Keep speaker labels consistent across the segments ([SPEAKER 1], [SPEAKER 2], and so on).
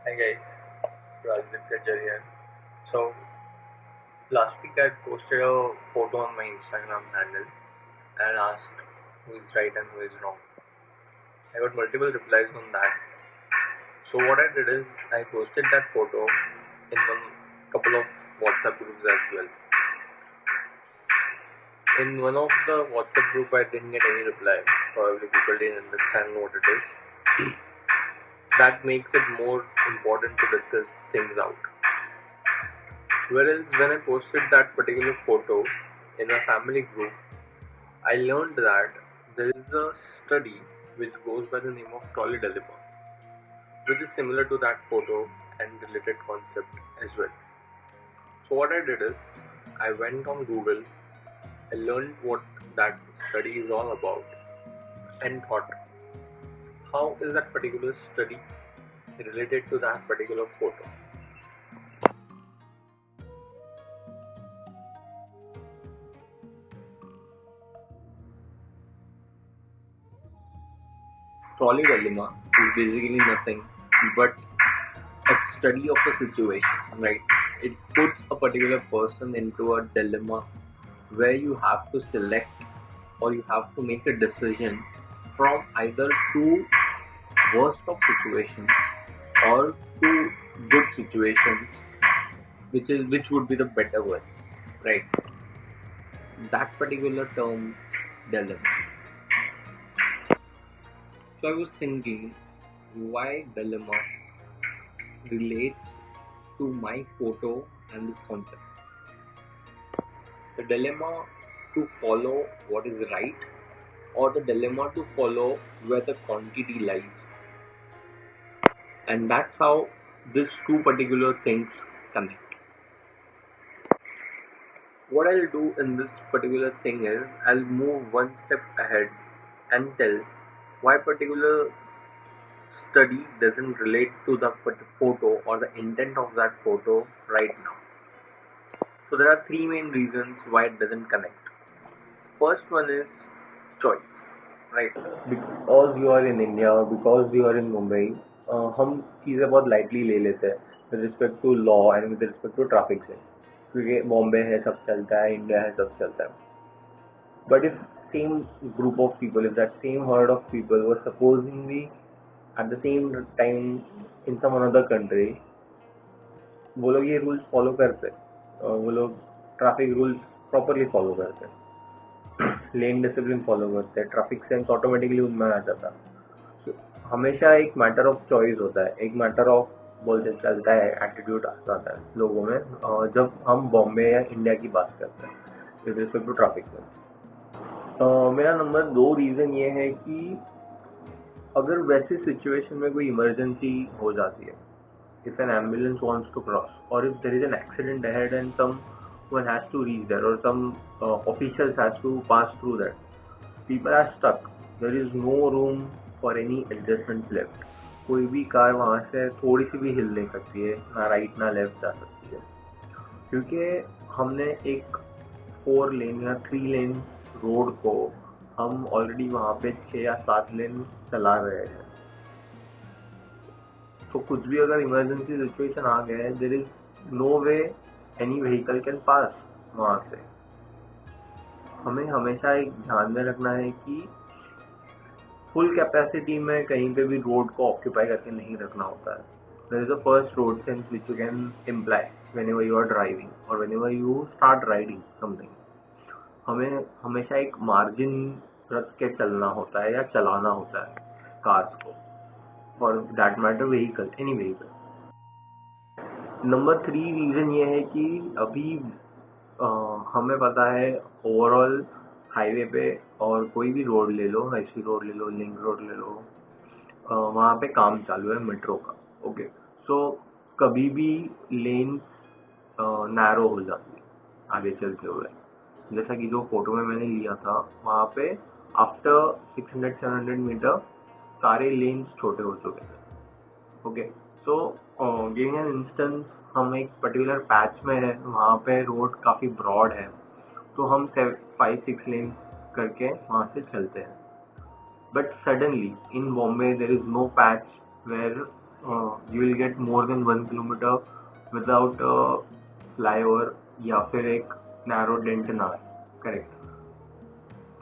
[SPEAKER 1] Hi guys, Rajdeep Kajarian. So last week I posted a photo on my Instagram handle and asked who is right and who is wrong. I got multiple replies on that. So what I did is I posted that photo in one couple of WhatsApp groups as well. In one of the WhatsApp group I didn't get any reply. Probably people didn't understand what it is. That makes it more important to discuss things out. Whereas when I posted that particular photo in a family group, I learned that there is a study which goes by the name of trolley dilemma, which is similar to that photo and related concept as well. So what I did is I went on Google, I learned what that study is all about and thought, how is that particular study related to that particular photo? Trolley dilemma is basically nothing but a study of a situation, right? It puts a particular person into a dilemma where you have to select or you have to make a decision from either two worst of situations or two good situations, which would be the better one, right? That particular term, dilemma. So I was thinking why dilemma relates to my photo and this concept. The dilemma to follow what is right or the dilemma to follow where the quantity lies. And that's how these two particular things connect. What I'll do in this particular thing is I'll move one step ahead and tell why particular study doesn't relate to the photo or the intent of that photo right now. So there are three main reasons why it doesn't connect. First one is choice, right? Because you are in India or because you are in Mumbai, हम चीज़ें बहुत lightly ले लेते हैं with respect to law and with respect to traffic से, क्योंकि बॉम्बे है सब चलता है, इंडिया है सब चलता है. But if same group of people, if that same herd of people were supposedly at the same time in some another country, वो लोग ये रूल्स फॉलो करते, वो लोग ट्रैफिक रूल्स प्रॉपरली फॉलो करते, लेन डिसिप्लिन फॉलो करते हैं, ट्रैफिक सेंस ऑटोमेटिकली उनमें आ जाता है. So, हमेशा एक मैटर ऑफ चॉइस होता है, एक मैटर ऑफ बोलते चलता है, एटीट्यूड आ जाता है लोगों में जब हम बॉम्बे या इंडिया की बात करते हैं with respect to traffic sense. मेरा नंबर दो रीज़न ये है कि अगर वैसी सिचुएशन में कोई इमरजेंसी हो जाती है, if an ambulance wants to cross or if there is an accident ahead and someone has to reach there or some officials has to pass through that, people are stuck. There is no room for any adjustments left. कोई भी car वहाँ से थोड़ी सी भी हिल नहीं सकती है, ना राइट ना लेफ्ट जा सकती है, क्योंकि हमने एक 4 लेन या 3 लेन रोड को हम ऑलरेडी वहाँ पे 6 या 7 लेन चला रहे हैं. तो कुछ भी अगर इमरजेंसी सिचुएशन आ गया है, there is no way any vehicle can pass वहाँ से. हमें हमेशा एक ध्यान में रखना है कि फुल कैपेसिटी में कहीं पे भी रोड को ऑक्यूपाई करके नहीं रखना होता है. There is a first road sense which you can imply whenever you are driving और whenever you start riding something. हमें हमेशा एक मार्जिन रख के चलना होता है या चलाना होता है कार्स को, for that matter vehicle, any vehicle. Number 3 reason ये है कि अभी हमें पता है ओवरऑल हाईवे पे और कोई भी रोड ले लो, हाईसी रोड ले लो, लिंक रोड ले लो, वहाँ पे काम चालू है मेट्रो का. ओके, सो कभी भी लेन नैरो हो जाती है आगे चलते हुए. जैसा कि जो फोटो में मैंने लिया था, वहाँ पे आफ्टर 600-700 मीटर सारे लेन्स छोटे हो चुके थे. Okay, so giving an instance, हम एक पर्टिकुलर पैच में है, वहाँ पे रोड काफ़ी ब्रॉड है, तो हम 5-6 लेन करके वहाँ से चलते हैं. But suddenly in Bombay there is no patch where you will get more than 1 kilometre without flyover या फिर एक नैरो डेंट ना है. करेक्ट.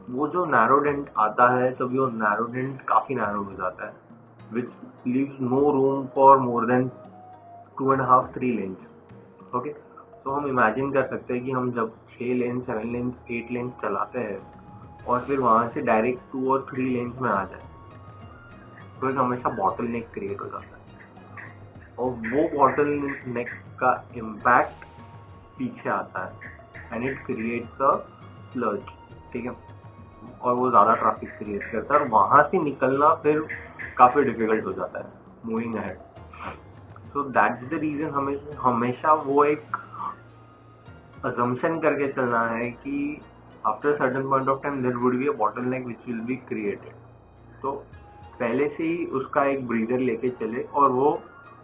[SPEAKER 1] वो जो नैरो डेंट आता है तब वो नैरो डेंट काफ़ी नैरो हो जाता है, which leaves no room for more than 2.5-3 lanes. Okay. तो हम इमेजिन कर सकते हैं कि हम जब 6 लेन 7 लेन 8 लेन चलाते हैं और फिर वहाँ से डायरेक्ट 2 और 3 लेन्स में आ जाए तो एक हमेशा बॉटल नेक क्रिएट हो जाता है, और वो बॉटल नेक का इम्पैक्ट पीछे आता है and it creates a sludge. ठीक है. और वो ज़्यादा ट्रैफिक क्रिएट करता है और वहाँ से निकलना फिर काफ़ी डिफिकल्ट हो जाता है moving ahead. So that's the reason हमें हमेशा वो एक assumption करके चलना है कि after certain point of time there would be a bottleneck which will be created. तो पहले से ही उसका एक ब्रीदर लेके चले और वो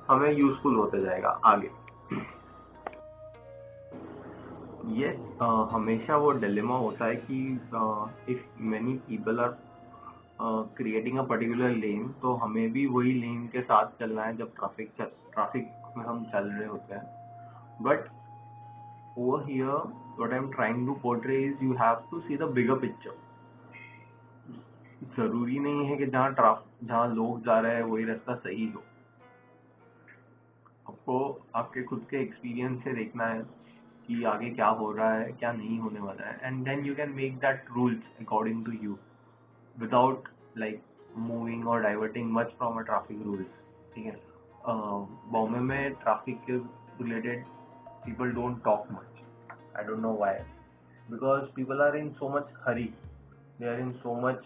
[SPEAKER 1] हमें यूजफुल होते जाएगा आगे. ये हमेशा वो डिलेमा होता है कि if many people are creating a particular lane तो हमें भी वही लेन के साथ चलना है जब ट्रैफिक में हम चल रहे होते हैं. But over here what I'm trying to portray is you have to see the bigger picture. जरूरी नहीं है कि जहाँ लोग जा रहे हैं वही रास्ता सही हो. आपको आपके खुद के एक्सपीरियंस से देखना है कि आगे क्या हो रहा है क्या नहीं होने वाला है, and then you can make that rules according to you without like moving और diverting much from a traffic rules. ठीक है. बॉम्बे में ट्रैफिक के related people don't talk much. I don't know why. Because people are in so much hurry. They are in so much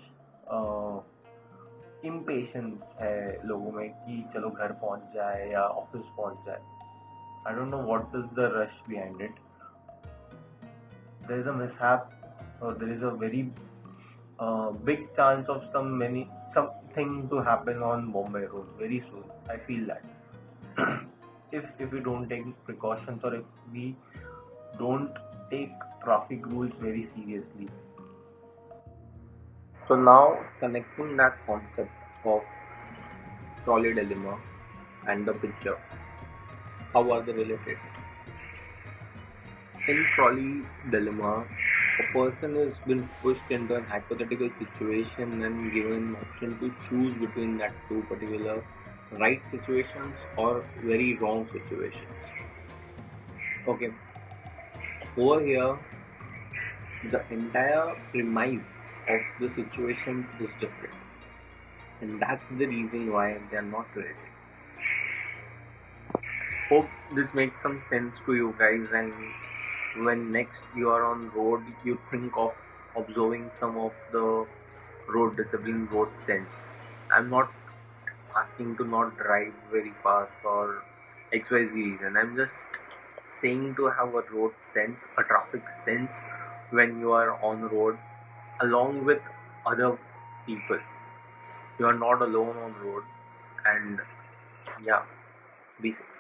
[SPEAKER 1] impatience है लोगों में कि चलो घर पहुंच जाए या ऑफिस पहुंच जाए. I don't know what is the rush behind it. There is a mishap or there is a very big chance of something to happen on Bombay Road very soon. I feel that. if we don't take precautions or if we don't take traffic rules very seriously. So now connecting that concept of trolley dilemma and the picture, how are they related? In trolley dilemma, a person has been pushed into an hypothetical situation and given an option to choose between that two particular right situations or very wrong situations. Okay. Over here, the entire premise of the situations is different, and that's the reason why they are not related. Hope this makes some sense to you guys, and when next you are on road you think of observing some of the road discipline, road sense. I'm not asking to not drive very fast or XYZ reason. I'm just saying to have a road sense, a traffic sense when you are on road along with other people. You are not alone on road, and yeah, be safe.